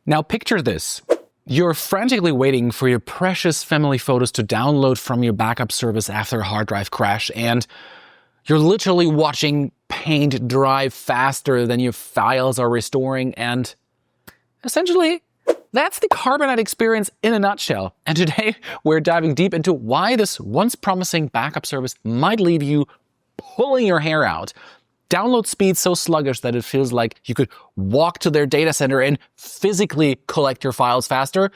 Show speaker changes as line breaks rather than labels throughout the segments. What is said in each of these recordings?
Now picture this. You're frantically waiting for your precious family photos to download from your backup service after a hard drive crash, and you're literally watching paint dry faster than your files are restoring, and essentially, that's the Carbonite experience in a nutshell. And today, we're diving deep into why this once promising backup service might leave you pulling your hair out. Download speed so sluggish that it feels like you could walk to their data center and physically collect your files faster?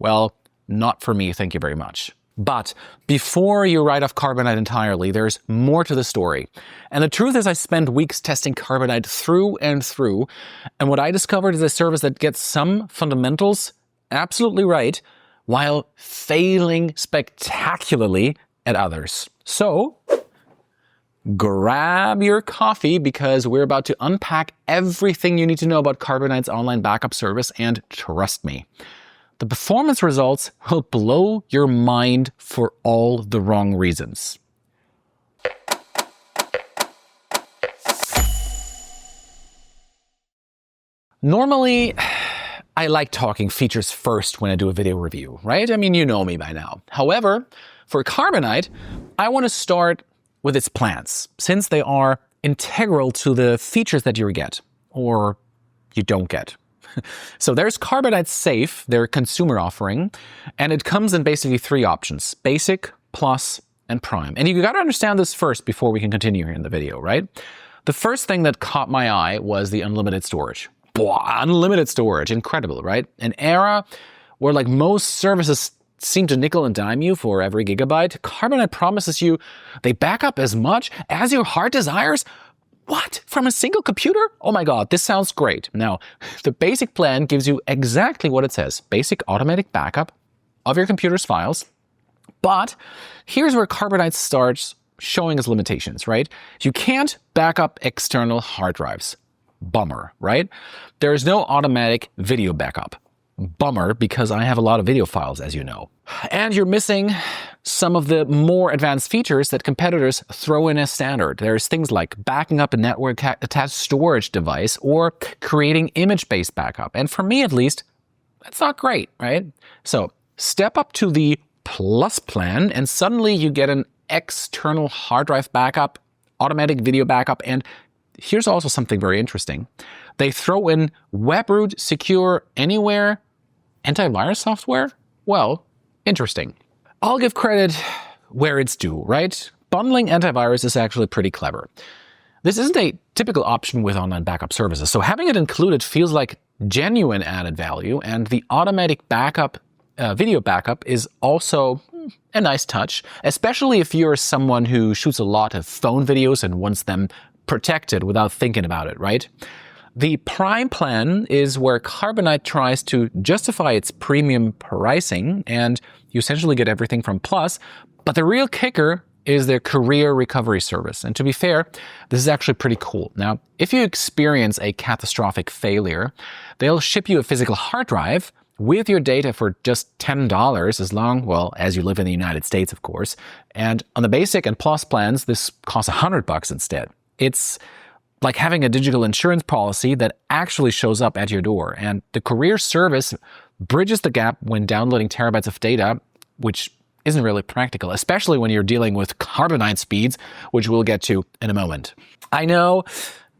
Well, not for me, thank you very much. But before you write off Carbonite entirely, there's more to the story. And the truth is I spent weeks testing Carbonite through and through, and what I discovered is a service that gets some fundamentals absolutely right while failing spectacularly at others. So, grab your coffee because we're about to unpack everything you need to know about Carbonite's online backup service, and trust me, the performance results will blow your mind for all the wrong reasons. Normally, I like talking features first when I do a video review, right? I mean, you know me by now. However, for Carbonite, I want to start with its plans, since they are integral to the features that you get, or you don't get. So there's Carbonite Safe, their consumer offering, and it comes in basically three options: Basic, Plus, and Prime. And you gotta understand this first before we can continue here in the video, right? The first thing that caught my eye was the unlimited storage. Unlimited storage, incredible, right? An era where like most services seem to nickel and dime you for every gigabyte, Carbonite promises you they back up as much as your heart desires. What? From a single computer? Oh my god, this sounds great. Now, the basic plan gives you exactly what it says: basic automatic backup of your computer's files. But here's where Carbonite starts showing its limitations, right? You can't back up external hard drives. Bummer, right? There is no automatic video backup. Bummer, because I have a lot of video files, as you know. And you're missing some of the more advanced features that competitors throw in as standard. There's things like backing up a network-attached storage device or creating image-based backup. And for me, at least, that's not great, right? So step up to the Plus plan, and suddenly you get an external hard drive backup, automatic video backup, and here's also something very interesting. They throw in WebRoot Secure Anywhere antivirus software? Well, interesting. I'll give credit where it's due, right? Bundling antivirus is actually pretty clever. This isn't a typical option with online backup services, so having it included feels like genuine added value, and the automatic backup, video backup is also a nice touch, especially if you're someone who shoots a lot of phone videos and wants them protected without thinking about it, right? The Prime plan is where Carbonite tries to justify its premium pricing, and you essentially get everything from Plus, but the real kicker is their career recovery service. And to be fair, this is actually pretty cool. Now, if you experience a catastrophic failure, they'll ship you a physical hard drive with your data for just $10 as long, well, as you live in the United States, of course. And on the Basic and Plus plans, this costs $100 instead. It's like having a digital insurance policy that actually shows up at your door. And the career service bridges the gap when downloading terabytes of data, which isn't really practical, especially when you're dealing with Carbonite speeds, which we'll get to in a moment. I know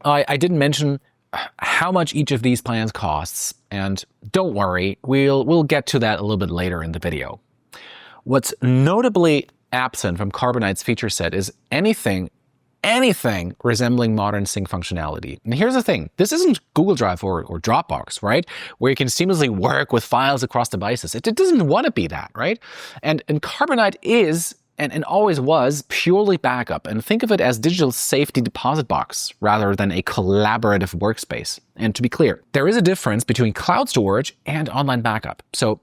I didn't mention how much each of these plans costs, and don't worry, we'll get to that a little bit later in the video. What's notably absent from Carbonite's feature set is anything resembling modern sync functionality. And here's the thing, this isn't Google Drive or Dropbox, right? Where you can seamlessly work with files across devices. It doesn't want to be that, right? And Carbonite is, and always was, purely backup. And think of it as digital safety deposit box rather than a collaborative workspace. And to be clear, there is a difference between cloud storage and online backup. So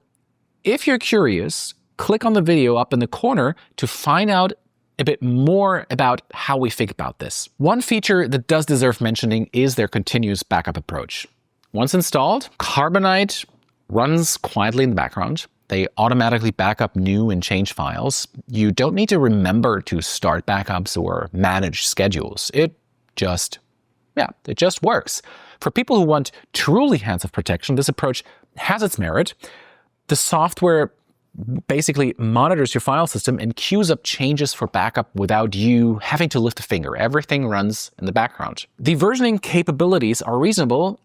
if you're curious, click on the video up in the corner to find out a bit more about how we think about this. One feature that does deserve mentioning is their continuous backup approach. Once installed, Carbonite runs quietly in the background. They automatically back up new and change files. You don't need to remember to start backups or manage schedules. It just works. For people who want truly hands-off protection, this approach has its merit. The software basically monitors your file system and queues up changes for backup without you having to lift a finger. Everything runs in the background. The versioning capabilities are reasonable,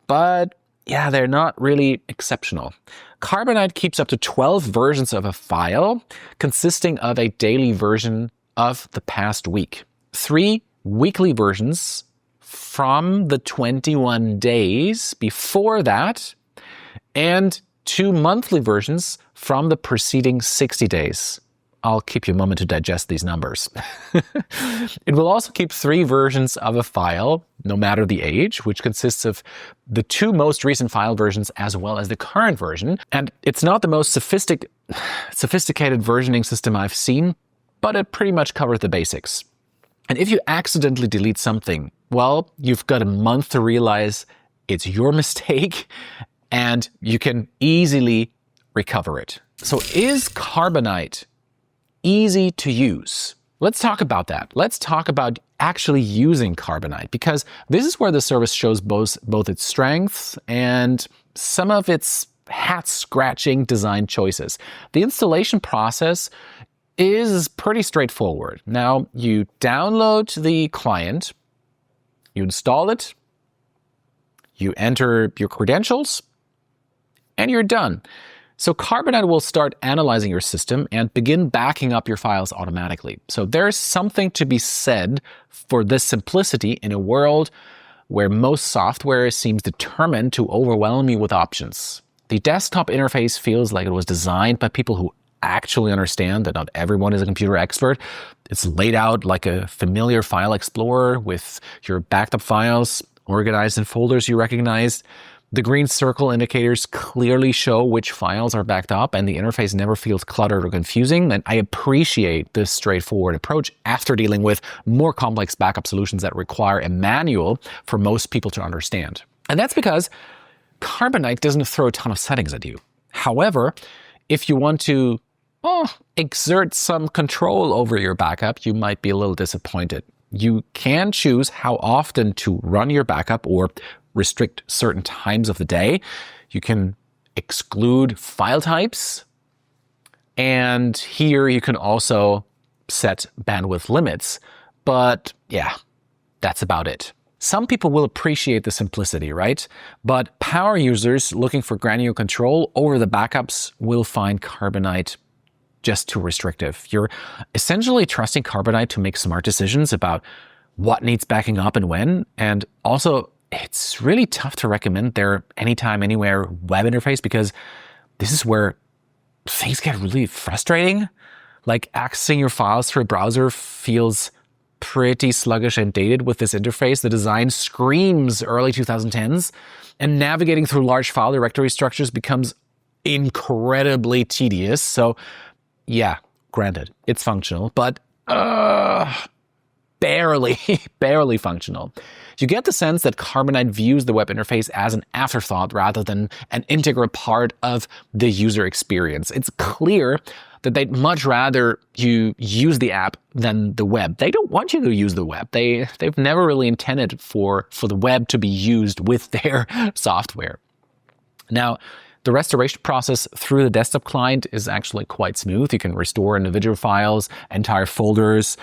but yeah, they're not really exceptional. Carbonite keeps up to 12 versions of a file, consisting of a daily version of the past week, 3 weekly versions from the 21 days before that, and 2 monthly versions from the preceding 60 days. I'll keep you a moment to digest these numbers. It will also keep 3 versions of a file, no matter the age, which consists of the 2 most recent file versions as well as the current version. And it's not the most sophisticated versioning system I've seen, but it pretty much covers the basics. And if you accidentally delete something, well, you've got a month to realize it's your mistake and you can easily recover it. So is Carbonite easy to use? Let's talk about that. Let's talk about actually using Carbonite, because this is where the service shows both its strengths and some of its hat-scratching design choices. The installation process is pretty straightforward. Now, you download the client, you install it, you enter your credentials, and you're done. So Carbonite will start analyzing your system and begin backing up your files automatically. So there's something to be said for this simplicity in a world where most software seems determined to overwhelm you with options. The desktop interface feels like it was designed by people who actually understand that not everyone is a computer expert. It's laid out like a familiar file explorer with your backed up files organized in folders you recognize. The green circle indicators clearly show which files are backed up, and the interface never feels cluttered or confusing. And I appreciate this straightforward approach after dealing with more complex backup solutions that require a manual for most people to understand. And that's because Carbonite doesn't throw a ton of settings at you. However, if you want to exert some control over your backup, you might be a little disappointed. You can choose how often to run your backup or restrict certain times of the day. You can exclude file types. And here you can also set bandwidth limits. But yeah, that's about it. Some people will appreciate the simplicity, right? But power users looking for granular control over the backups will find Carbonite just too restrictive. You're essentially trusting Carbonite to make smart decisions about what needs backing up and when. And also, it's really tough to recommend their anytime, anywhere web interface, because this is where things get really frustrating. Like accessing your files through a browser feels pretty sluggish and dated with this interface. The design screams early 2010s, and navigating through large file directory structures becomes incredibly tedious. So yeah, granted, it's functional, but barely functional. You get the sense that Carbonite views the web interface as an afterthought rather than an integral part of the user experience. It's clear that they'd much rather you use the app than the web. They don't want you to use the web. They've never really intended for the web to be used with their software. Now, the restoration process through the desktop client is actually quite smooth. You can restore individual files, entire folders,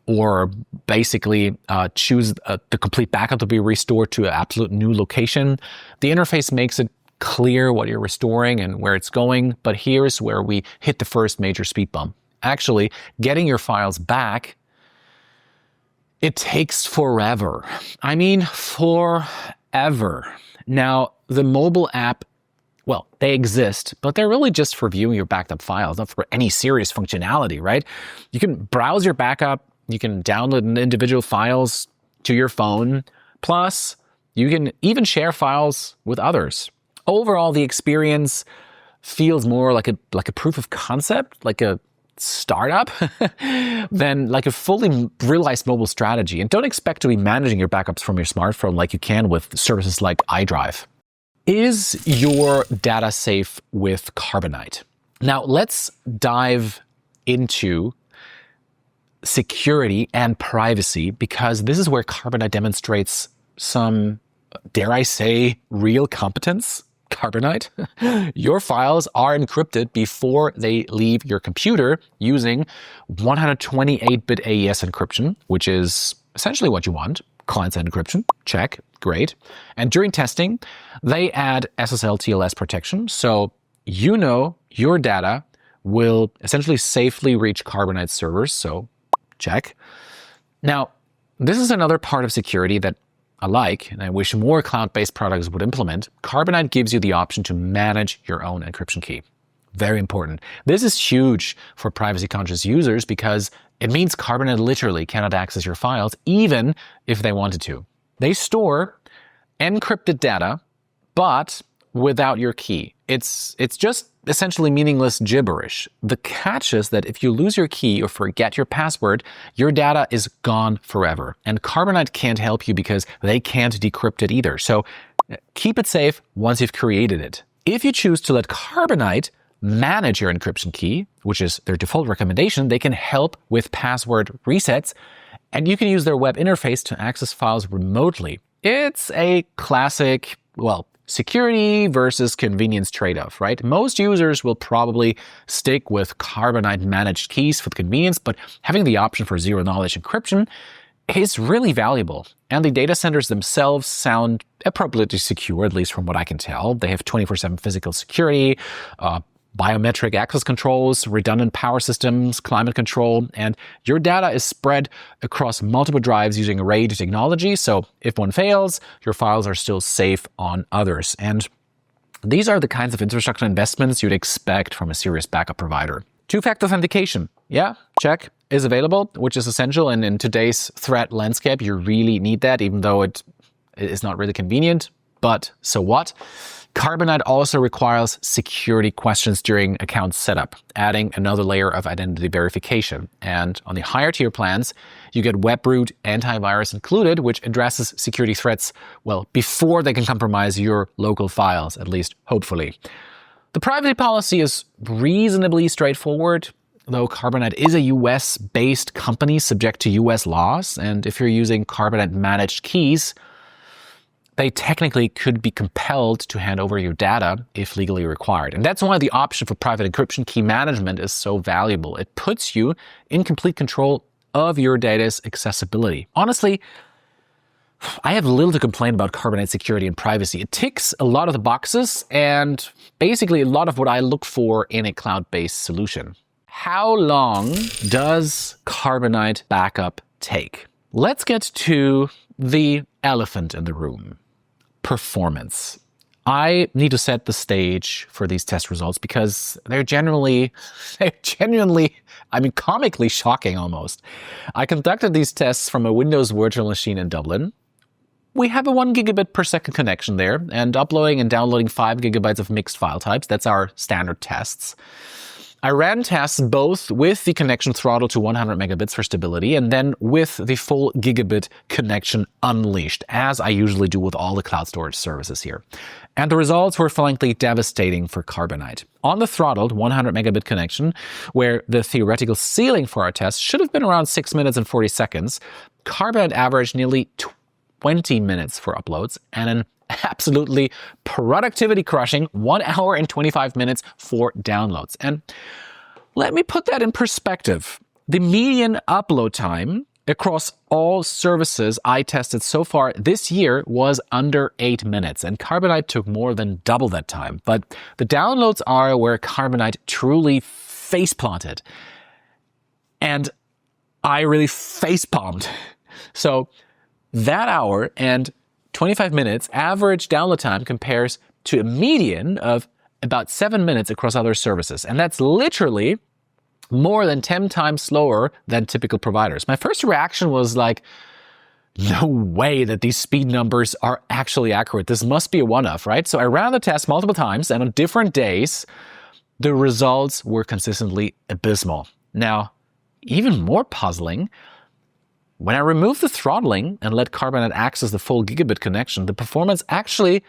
or basically choose the complete backup to be restored to an absolute new location. The interface makes it clear what you're restoring and where it's going, but here's where we hit the first major speed bump. Actually, getting your files back, it takes forever. I mean, forever. Now, the mobile app, well, they exist, but they're really just for viewing your backed up files, not for any serious functionality, right? You can browse your backup, you can download individual files to your phone, plus you can even share files with others. Overall, the experience feels more like a proof of concept, like a startup, than like a fully realized mobile strategy. And don't expect to be managing your backups from your smartphone like you can with services like iDrive. Is your data safe with Carbonite? Now, let's dive into security and privacy, because this is where Carbonite demonstrates some, dare I say, real competence. Carbonite, your files are encrypted before they leave your computer using 128-bit AES encryption, which is essentially what you want. Client-side encryption, check, great. And during testing, they add SSL TLS protection, so you know your data will essentially safely reach Carbonite servers, so check. Now, this is another part of security that I like, and I wish more cloud-based products would implement. Carbonite gives you the option to manage your own encryption key. Very important. This is huge for privacy-conscious users because it means Carbonite literally cannot access your files even if they wanted to. They store encrypted data, but without your key. It's just essentially meaningless gibberish. The catch is that if you lose your key or forget your password, your data is gone forever. And Carbonite can't help you because they can't decrypt it either. So keep it safe once you've created it. If you choose to let Carbonite manage your encryption key, which is their default recommendation, they can help with password resets, and you can use their web interface to access files remotely. It's a classic, well, security versus convenience trade-off, right? Most users will probably stick with Carbonite managed keys for the convenience, but having the option for zero-knowledge encryption is really valuable. And the data centers themselves sound appropriately secure, at least from what I can tell. They have 24/7 physical security, biometric access controls, redundant power systems, climate control, and your data is spread across multiple drives using RAID technology. So if one fails, your files are still safe on others. And these are the kinds of infrastructure investments you'd expect from a serious backup provider. Two-factor authentication. Yeah, check, is available, which is essential. And in today's threat landscape, you really need that, even though it is not really convenient. But so what? Carbonite also requires security questions during account setup, adding another layer of identity verification. And on the higher tier plans, you get WebRoot antivirus included, which addresses security threats, well, before they can compromise your local files, at least hopefully. The privacy policy is reasonably straightforward, though Carbonite is a US-based company subject to US laws, and if you're using Carbonite managed keys, they technically could be compelled to hand over your data if legally required. And that's why the option for private encryption key management is so valuable. It puts you in complete control of your data's accessibility. Honestly, I have little to complain about Carbonite security and privacy. It ticks a lot of the boxes and basically a lot of what I look for in a cloud-based solution. How long does Carbonite backup take? Let's get to the elephant in the room. Performance. I need to set the stage for these test results because they're genuinely, comically shocking almost. I conducted these tests from a Windows virtual machine in Dublin. We have a 1 gigabit per second connection there, and uploading and downloading 5 gigabytes of mixed file types. That's our standard tests. I ran tests both with the connection throttle to 100 megabits for stability and then with the full gigabit connection unleashed, as I usually do with all the cloud storage services here. And the results were frankly devastating for Carbonite. On the throttled 100 megabit connection, where the theoretical ceiling for our test should have been around 6 minutes and 40 seconds, Carbonite averaged nearly 20 minutes for uploads and an absolutely productivity crushing 1 hour and 25 minutes for downloads. And let me put that in perspective. The median upload time across all services I tested so far this year was under 8 minutes, and Carbonite took more than double that time. But the downloads are where Carbonite truly face-planted. And I really face-palmed. So that hour and 25 minutes average download time compares to a median of about 7 minutes across other services. And that's literally more than 10 times slower than typical providers. My first reaction was like, no way that these speed numbers are actually accurate. This must be a one-off, right? So I ran the test multiple times, and on different days, the results were consistently abysmal. Now, even more puzzling, when I removed the throttling and let Carbonite access the full gigabit connection, the performance actually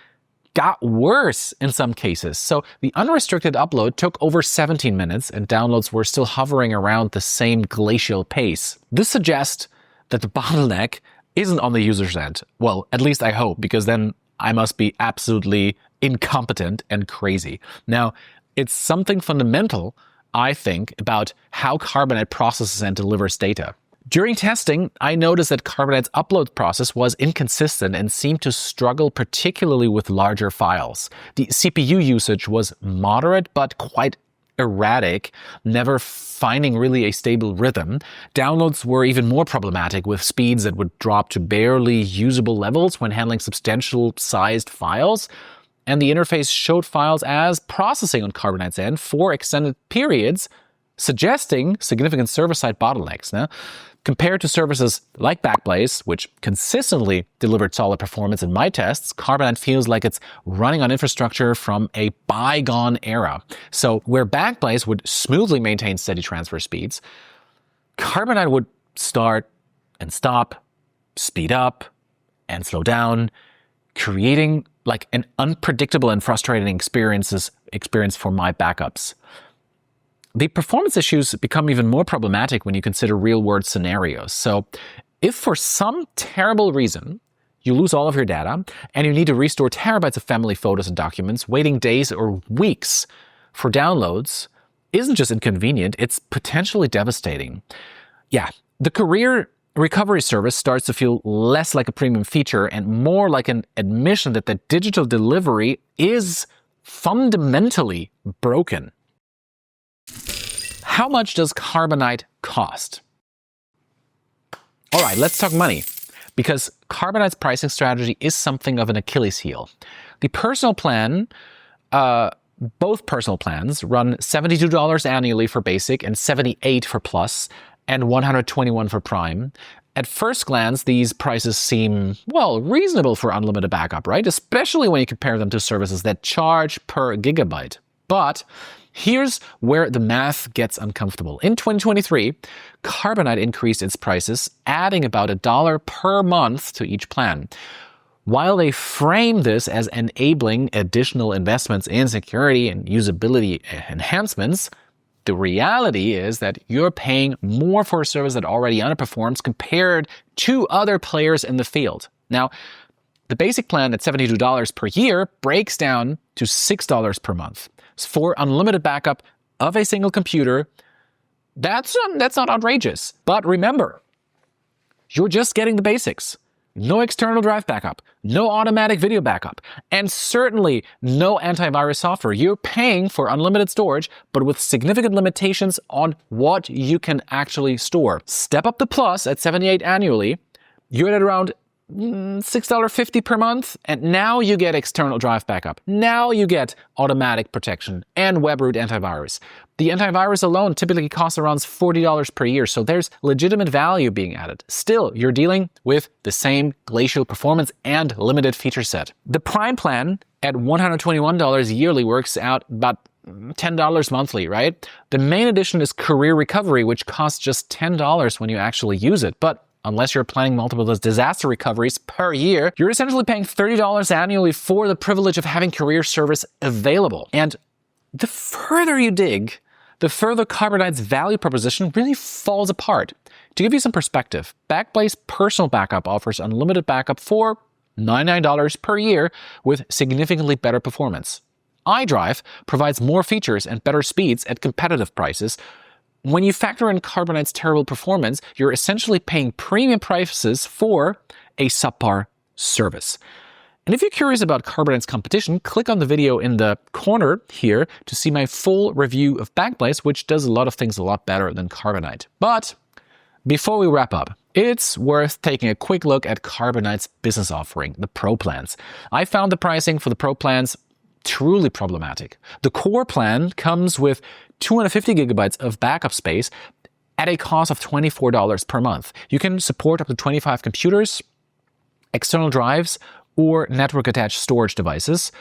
got worse in some cases. So the unrestricted upload took over 17 minutes and downloads were still hovering around the same glacial pace. This suggests that the bottleneck isn't on the user's end. Well, at least I hope, because then I must be absolutely incompetent and crazy. Now, it's something fundamental, I think, about how Carbonite processes and delivers data. During testing, I noticed that Carbonite's upload process was inconsistent and seemed to struggle particularly with larger files. The CPU usage was moderate but quite erratic, never finding really a stable rhythm. Downloads were even more problematic, with speeds that would drop to barely usable levels when handling substantial sized files. And the interface showed files as processing on Carbonite's end for extended periods, suggesting significant server-side bottlenecks. Now, compared to services like Backblaze, which consistently delivered solid performance in my tests, Carbonite feels like it's running on infrastructure from a bygone era. So where Backblaze would smoothly maintain steady transfer speeds, Carbonite would start and stop, speed up and slow down, creating like an unpredictable and frustrating experience for my backups. The performance issues become even more problematic when you consider real-world scenarios. So if for some terrible reason you lose all of your data and you need to restore terabytes of family photos and documents, waiting days or weeks for downloads isn't just inconvenient, it's potentially devastating. Yeah, the career recovery service starts to feel less like a premium feature and more like an admission that the digital delivery is fundamentally broken. How much does Carbonite cost? All right, let's talk money, because Carbonite's pricing strategy is something of an Achilles heel. The personal plan, both personal plans run $72 annually for basic and $78 for plus and $121 for prime. At first glance, these prices seem, well, reasonable for unlimited backup, right? Especially when you compare them to services that charge per gigabyte. But here's where the math gets uncomfortable. In 2023, Carbonite increased its prices, adding about $1 per month to each plan. While they frame this as enabling additional investments in security and usability enhancements, the reality is that you're paying more for a service that already underperforms compared to other players in the field. Now, the basic plan at $72 per year breaks down to $6 per month. For unlimited backup of a single computer, that's not outrageous. But remember, you're just getting the basics. No external drive backup, no automatic video backup, and certainly no antivirus software. You're paying for unlimited storage, but with significant limitations on what you can actually store. Step up the plus at $78 annually, you're at around $6.50 per month, and now you get external drive backup. Now you get automatic protection and webroot antivirus. The antivirus alone typically costs around $40 per year, so there's legitimate value being added. Still, you're dealing with the same glacial performance and limited feature set. The Prime plan at $121 yearly works out about $10 monthly, right? The main addition is Career Recovery, which costs just $10 when you actually use it. But unless you're planning multiple disaster recoveries per year, you're essentially paying $30 annually for the privilege of having career service available. And the further you dig, the further Carbonite's value proposition really falls apart. To give you some perspective, Backblaze Personal Backup offers unlimited backup for $99 per year with significantly better performance. iDrive provides more features and better speeds at competitive prices. When you factor in Carbonite's terrible performance, you're essentially paying premium prices for a subpar service. And if you're curious about Carbonite's competition, click on the video in the corner here to see my full review of Backblaze, which does a lot of things a lot better than Carbonite. But before we wrap up, it's worth taking a quick look at Carbonite's business offering, the Pro plans. I found the pricing for the Pro plans truly problematic. The core plan comes with 250 gigabytes of backup space at a cost of $24 per month. You can support up to 25 computers, external drives, or network-attached storage devices.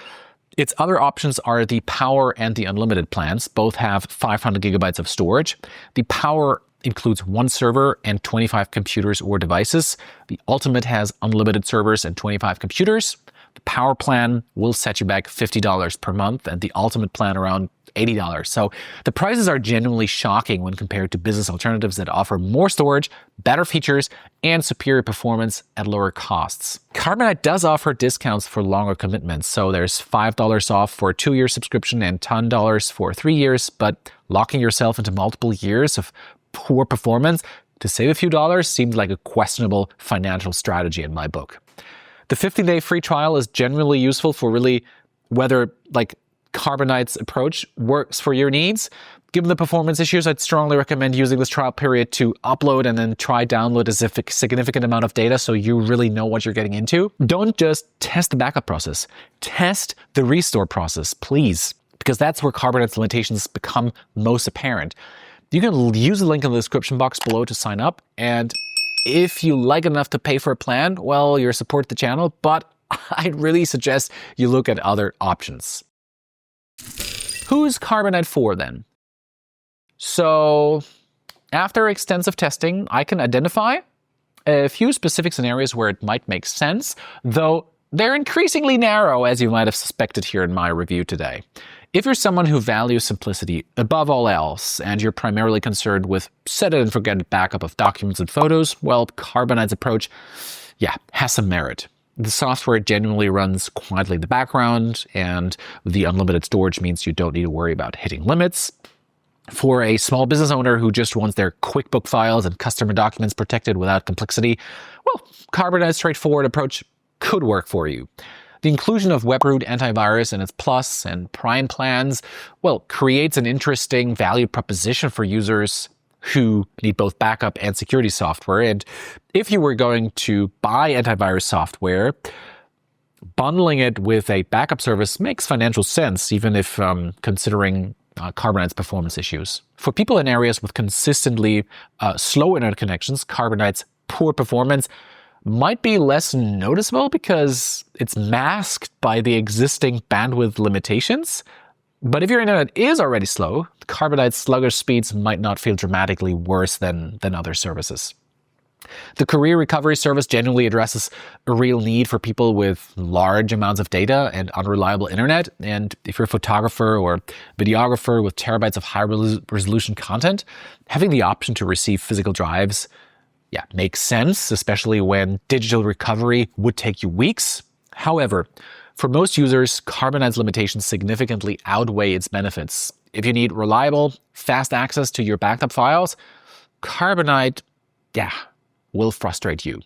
Its other options are the Power and the Unlimited plans. Both have 500 gigabytes of storage. The Power includes one server and 25 computers or devices. The Ultimate has unlimited servers and 25 computers. The Power plan will set you back $50 per month and the Ultimate plan around $80. So the prices are genuinely shocking when compared to business alternatives that offer more storage, better features, and superior performance at lower costs. Carbonite does offer discounts for longer commitments. So there's $5 off for a 2-year subscription and $10 for 3 years, but locking yourself into multiple years of poor performance to save a few dollars seems like a questionable financial strategy in my book. The 15-day free trial is generally useful for really whether Carbonite's approach works for your needs. Given the performance issues, I'd strongly recommend using this trial period to upload and then try download a significant amount of data so you really know what you're getting into. Don't just test the backup process. Test the restore process, please, because that's where Carbonite's limitations become most apparent. You can use the link in the description box below to sign up, and if you like it enough to pay for a plan, well, you support the channel, but I'd really suggest you look at other options. Who's Carbonite for then? So after extensive testing, I can identify a few specific scenarios where it might make sense, though they're increasingly narrow, as you might have suspected here in my review today. If you're someone who values simplicity above all else, and you're primarily concerned with set it and forget it backup of documents and photos, well, Carbonite's approach, has some merit. The software genuinely runs quietly in the background, and the unlimited storage means you don't need to worry about hitting limits. For a small business owner who just wants their QuickBook files and customer documents protected without complexity, well, Carbonite's straightforward approach could work for you. The inclusion of WebRoot antivirus in its Plus and Prime plans, well, creates an interesting value proposition for users who need both backup and security software. And if you were going to buy antivirus software, bundling it with a backup service makes financial sense, even if considering Carbonite's performance issues. For people in areas with consistently slow internet connections, Carbonite's poor performance might be less noticeable because it's masked by the existing bandwidth limitations. But if your internet is already slow, Carbonite's sluggish speeds might not feel dramatically worse than other services. The career recovery service genuinely addresses a real need for people with large amounts of data and unreliable internet. And if you're a photographer or videographer with terabytes of high-resolution content, having the option to receive physical drives makes sense, especially when digital recovery would take you weeks. However, for most users, Carbonite's limitations significantly outweigh its benefits. If you need reliable, fast access to your backed up files, Carbonite, will frustrate you.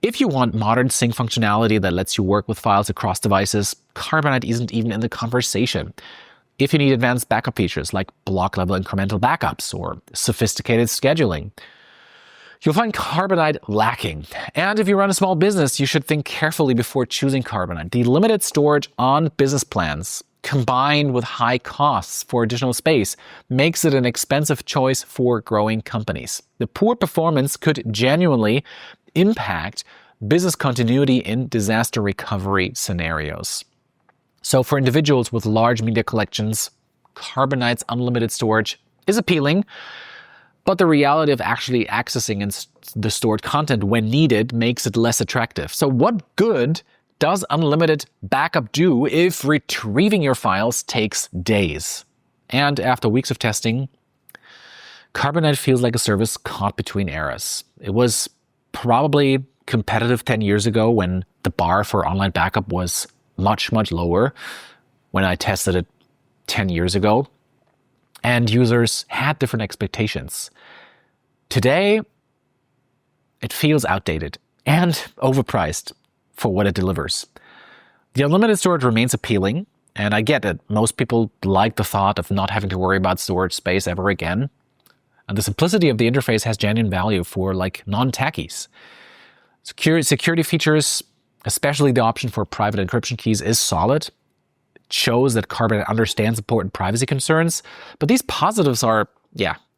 If you want modern sync functionality that lets you work with files across devices, Carbonite isn't even in the conversation. If you need advanced backup features like block-level incremental backups or sophisticated scheduling, you'll find Carbonite lacking. And if you run a small business, you should think carefully before choosing Carbonite. The limited storage on business plans, combined with high costs for additional space, makes it an expensive choice for growing companies. The poor performance could genuinely impact business continuity in disaster recovery scenarios. So for individuals with large media collections, Carbonite's unlimited storage is appealing, but the reality of actually accessing the stored content when needed makes it less attractive. So what good does unlimited backup do if retrieving your files takes days? And after weeks of testing, Carbonite feels like a service caught between eras. It was probably competitive 10 years ago when the bar for online backup was much, much lower when I tested it 10 years ago. And users had different expectations. Today, it feels outdated and overpriced for what it delivers. The unlimited storage remains appealing, and I get it. Most people like the thought of not having to worry about storage space ever again. And the simplicity of the interface has genuine value for non-techies. Security features, especially the option for private encryption keys, is solid. Shows that Carbonite understands important privacy concerns, but these positives are,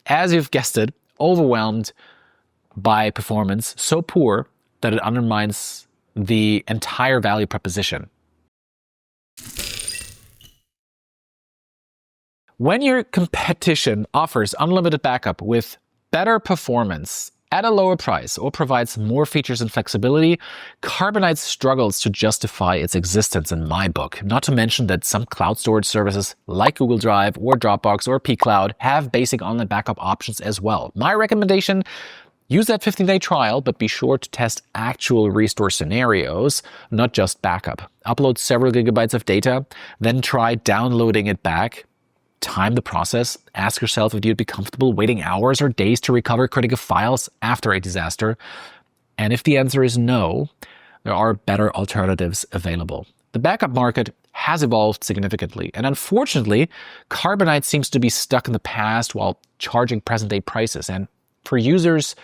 as you've guessed it, overwhelmed by performance so poor that it undermines the entire value proposition. When your competition offers unlimited backup with better performance at a lower price or provides more features and flexibility, Carbonite struggles to justify its existence in my book. Not to mention that some cloud storage services like Google Drive or Dropbox or pCloud have basic online backup options as well. My recommendation: use that 15-day trial, but be sure to test actual restore scenarios, not just backup. Upload several gigabytes of data, then try downloading it back. Time the process. Ask yourself if you'd be comfortable waiting hours or days to recover critical files after a disaster. And if the answer is no, there are better alternatives available. The backup market has evolved significantly, and unfortunately, Carbonite seems to be stuck in the past while charging present-day prices. And for users,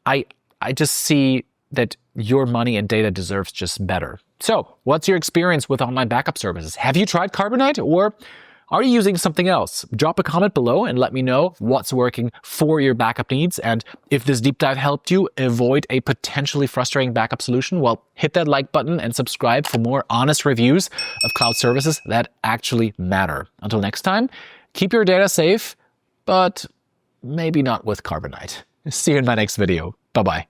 I just see that your money and data deserves just better. So, what's your experience with online backup services? Have you tried Carbonite, or are you using something else? Drop a comment below and let me know what's working for your backup needs. And if this deep dive helped you avoid a potentially frustrating backup solution, well, hit that like button and subscribe for more honest reviews of cloud services that actually matter. Until next time, keep your data safe, but maybe not with Carbonite. See you in my next video. Bye-bye.